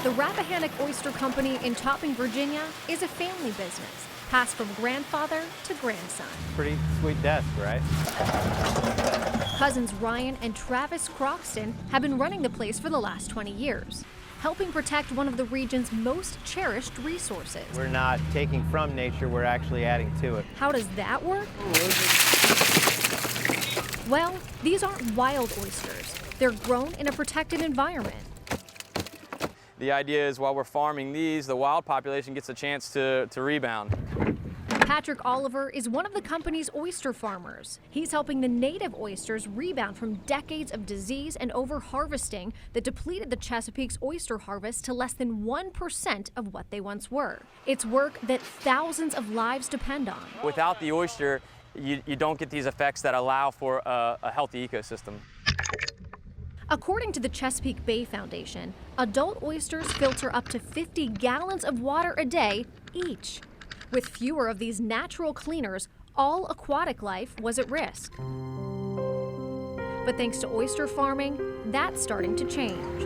The Rappahannock Oyster Company in Topping, Virginia is a family business, passed from grandfather to grandson. Pretty sweet desk, right? Cousins Ryan and Travis Croxton have been running the place for the last 20 years, helping protect one of the region's most cherished resources. We're not taking from nature, we're actually adding to it. How does that work? Well, these aren't wild oysters. They're grown in a protected environment. The idea is while we're farming these, the wild population gets a chance to rebound. Patrick Oliver is one of the company's oyster farmers. He's helping the native oysters rebound from decades of disease and over-harvesting that depleted the Chesapeake's oyster harvest to less than 1% of what they once were. It's work that thousands of lives depend on. Without the oyster, you don't get these effects that allow for a healthy ecosystem. According to the Chesapeake Bay Foundation, adult oysters filter up to 50 gallons of water a day each. With fewer of these natural cleaners, all aquatic life was at risk. But thanks to oyster farming, that's starting to change.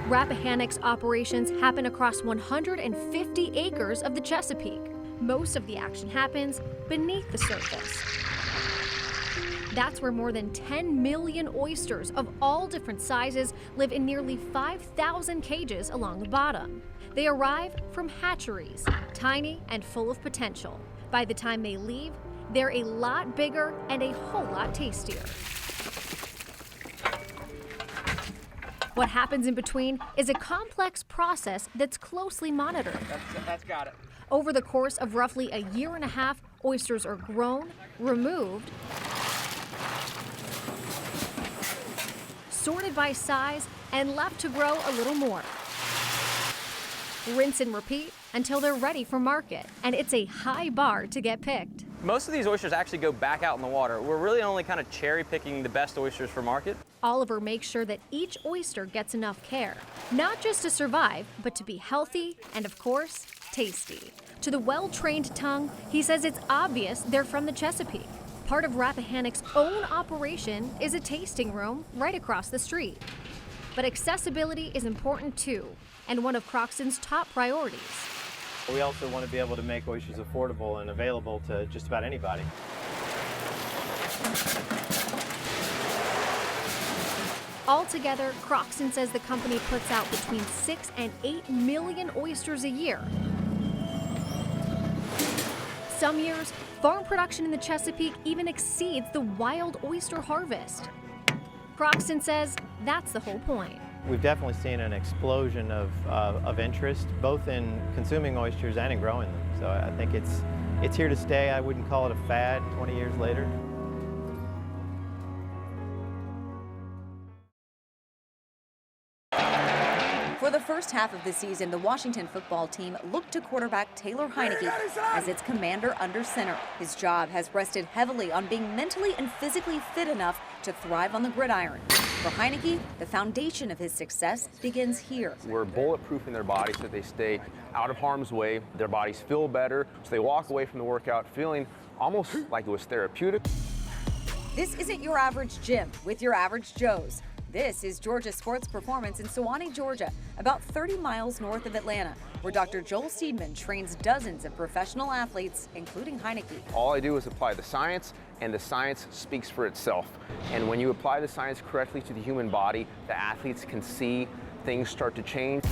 Rappahannock's operations happen across 150 acres of the Chesapeake. Most of the action happens beneath the surface. That's where more than 10 million oysters of all different sizes live in nearly 5,000 cages along the bottom. They arrive from hatcheries, tiny and full of potential. By the time they leave, they're a lot bigger and a whole lot tastier. What happens in between is a complex process that's closely monitored. That's got it. Over the course of roughly a year and a half, oysters are grown, removed, sorted by size, and left to grow a little more. Rinse and repeat until they're ready for market, and it's a high bar to get picked. Most of these oysters actually go back out in the water. We're really only kind of cherry picking the best oysters for market. Oliver makes sure that each oyster gets enough care, not just to survive, but to be healthy and, of course, tasty. To the well-trained tongue, he says it's obvious they're from the Chesapeake. Part of Rappahannock's own operation is a tasting room right across the street. But accessibility is important too, and one of Croxton's top priorities. We also want to be able to make oysters affordable and available to just about anybody. Altogether, Croxton says the company puts out between 6 and 8 million oysters a year. Some years, farm production in the Chesapeake even exceeds the wild oyster harvest. Croxton says that's the whole point. We've definitely seen an explosion of interest, both in consuming oysters and in growing them. So I think it's here to stay. I wouldn't call it a fad 20 years later. For the first half of the season, the Washington football team looked to quarterback Taylor Heineke as its commander under center. His job has rested heavily on being mentally and physically fit enough to thrive on the gridiron. For Heineke, the foundation of his success begins here. We're bulletproofing their bodies so that they stay out of harm's way. Their bodies feel better, so they walk away from the workout feeling almost like it was therapeutic. This isn't your average gym with your average Joes. This is Georgia Sports Performance in Sewanee, Georgia, about 30 miles north of Atlanta, where Dr. Joel Seedman trains dozens of professional athletes, including Heineke. All I do is apply the science, and the science speaks for itself. And when you apply the science correctly to the human body, the athletes can see things start to change.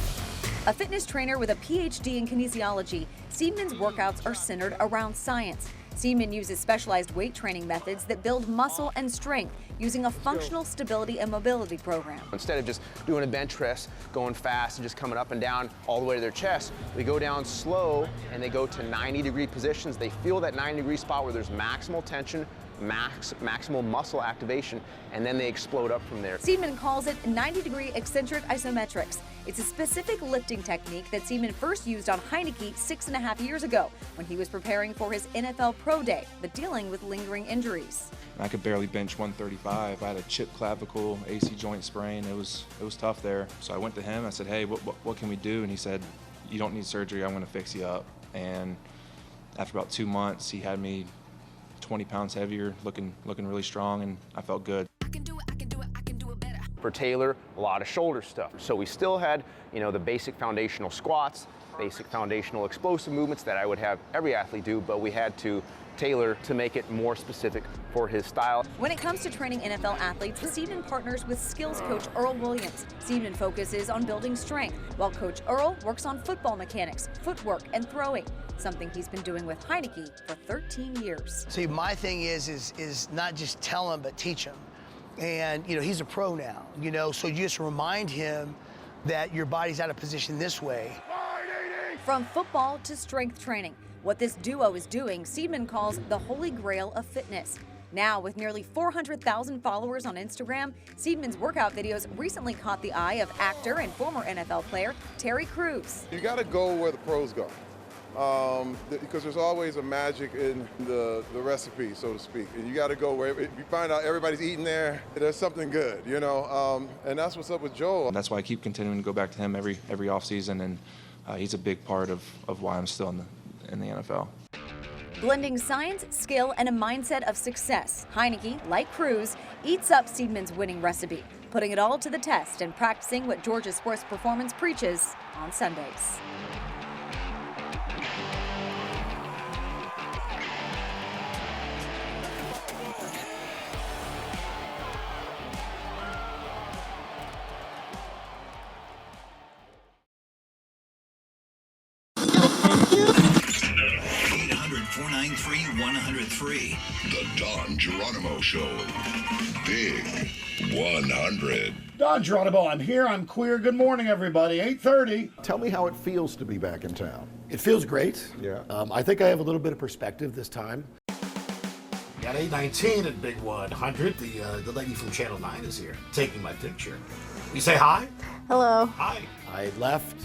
A fitness trainer with a PhD in kinesiology, Seedman's workouts are centered around science. Seedman uses specialized weight training methods that build muscle and strength using a functional stability and mobility program. Instead of just doing a bench press, going fast and just coming up and down all the way to their chest, we go down slow and they go to 90-degree positions. They feel that 90-degree spot where there's maximal tension, maximal muscle activation, and then they explode up from there. Seedman calls it 90-degree eccentric isometrics. It's a specific lifting technique that Seedman first used on Heineke 6.5 years ago when he was preparing for his NFL Pro Day, but dealing with lingering injuries. I could barely bench 135. I had a chipped clavicle, AC joint sprain. It was tough there. So I went to him. I said, "Hey, what can we do?" And he said, "You don't need surgery. I'm going to fix you up." And after about 2 months, he had me 20 pounds heavier, looking really strong, and I felt good. For Taylor, a lot of shoulder stuff. So we still had, you know, the basic foundational squats, basic foundational explosive movements that I would have every athlete do, but we had to tailor to make it more specific for his style. When it comes to training NFL athletes, Seidman partners with skills coach Earl Williams. Seidman focuses on building strength, while Coach Earl works on football mechanics, footwork, and throwing, something he's been doing with Heineke for 13 years. See, my thing is not just tell him, but teach him. And, you know, he's a pro now, you know, so you just remind him that your body's out of position this way. From football to strength training, what this duo is doing, Seidman calls the holy grail of fitness. Now, with nearly 400,000 followers on Instagram, Seidman's workout videos recently caught the eye of actor and former NFL player Terry Crews. You got to go where the pros go, because there's always a magic in the recipe, so to speak. And you got to go where if you find out everybody's eating there, there's something good, you know. And that's what's up with Joel. That's why I keep continuing to go back to him every offseason, and he's a big part of why I'm still in the NFL. Blending science, skill, and a mindset of success, Heineke, like Crews, eats up Seidman's winning recipe, putting it all to the test and practicing what Georgia Sports Performance preaches on Sundays. The Don Geronimo Show. Big 100. Don Geronimo, I'm here, I'm queer. Good morning, everybody. 8:30. Tell me how it feels to be back in town. It feels great. Yeah. I think I have a little bit of perspective this time. Got 819 at Big 100. The lady from Channel 9 is here, taking my picture. You say hi? Hello. Hi. I left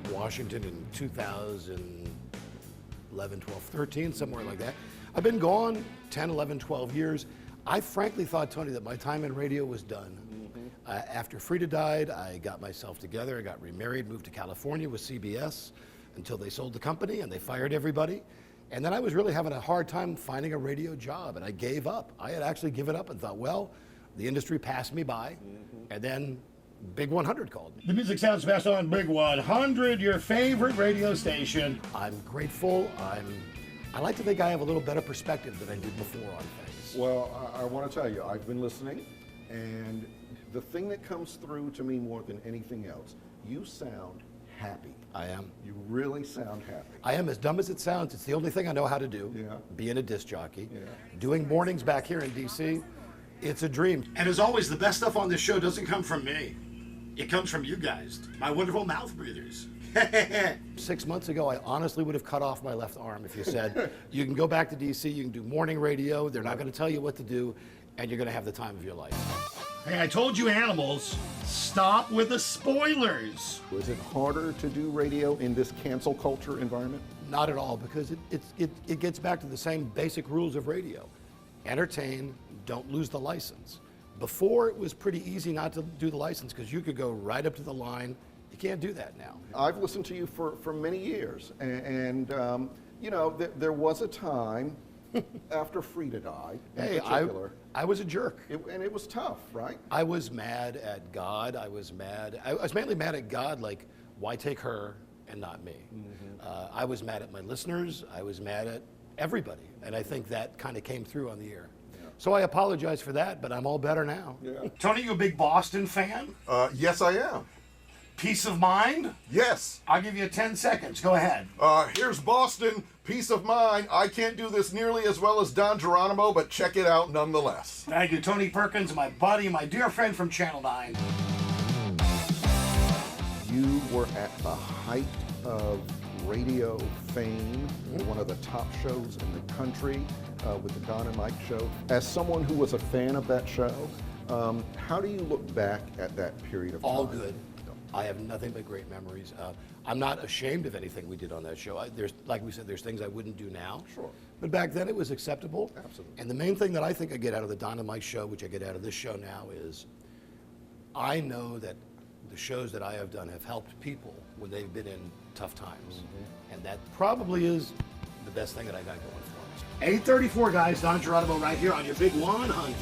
Washington in 2011, 12, 13, somewhere like that. I've been gone 10, 11, 12 years. I frankly thought, Tony, that my time in radio was done. After Frida died, I got myself together. I got remarried, moved to California with CBS until they sold the company and they fired everybody. And then I was really having a hard time finding a radio job, and I gave up. I had actually given up and thought, well, the industry passed me by, and then Big 100 called me. The music sounds best on Big 100, your favorite radio station. I'm grateful. I like to think I have a little better perspective than I did before on things. Well, I want to tell you, I've been listening, and the thing that comes through to me more than anything else, you sound happy. I am. You really sound happy. I am, as dumb as it sounds. It's the only thing I know how to do. Yeah. Being a disc jockey. Yeah. Doing mornings back here in DC, it's a dream. And as always, the best stuff on this show doesn't come from me. It comes from you guys, my wonderful mouth breathers. 6 months ago, I honestly would have cut off my left arm if you said, you can go back to DC, you can do morning radio, they're not going to tell you what to do, and you're going to have the time of your life. Hey, I told you animals, stop with the spoilers. Was it harder to do radio in this cancel culture environment? Not at all, because it gets back to the same basic rules of radio. Entertain, don't lose the license. Before, it was pretty easy not to do the license because you could go right up to the line. You can't do that now. I've listened to you for many years, and you know, there was a time after Frida died, in particular. I was a jerk. And it was tough, right? I was mad at God. I was mainly mad at God, like, why take her and not me? I was mad at my listeners. I was mad at everybody. And I think that kind of came through on the air. Yeah. So I apologize for that, but I'm all better now. Yeah. Tony, you a big Boston fan? Yes, I am. Peace of mind? Yes. I'll give you 10 seconds. Go ahead. Here's Boston. Peace of mind. I can't do this nearly as well as Don Geronimo, but check it out nonetheless. Thank you, Tony Perkins, my buddy, my dear friend from Channel 9. You were at the height of radio fame, one of the top shows in the country with the Don and Mike show. As someone who was a fan of that show, how do you look back at that period of time? All good. I have nothing but great memories. I'm not ashamed of anything we did on that show. There's, like we said, there's things I wouldn't do now. Sure. But back then it was acceptable. Absolutely. And the main thing that I think I get out of the Don and Mike show, which I get out of this show now, is I know that the shows that I have done have helped people when they've been in tough times. And that probably is the best thing that I got going for us. 8:34, guys. Don Geronimo right here on your Big 100.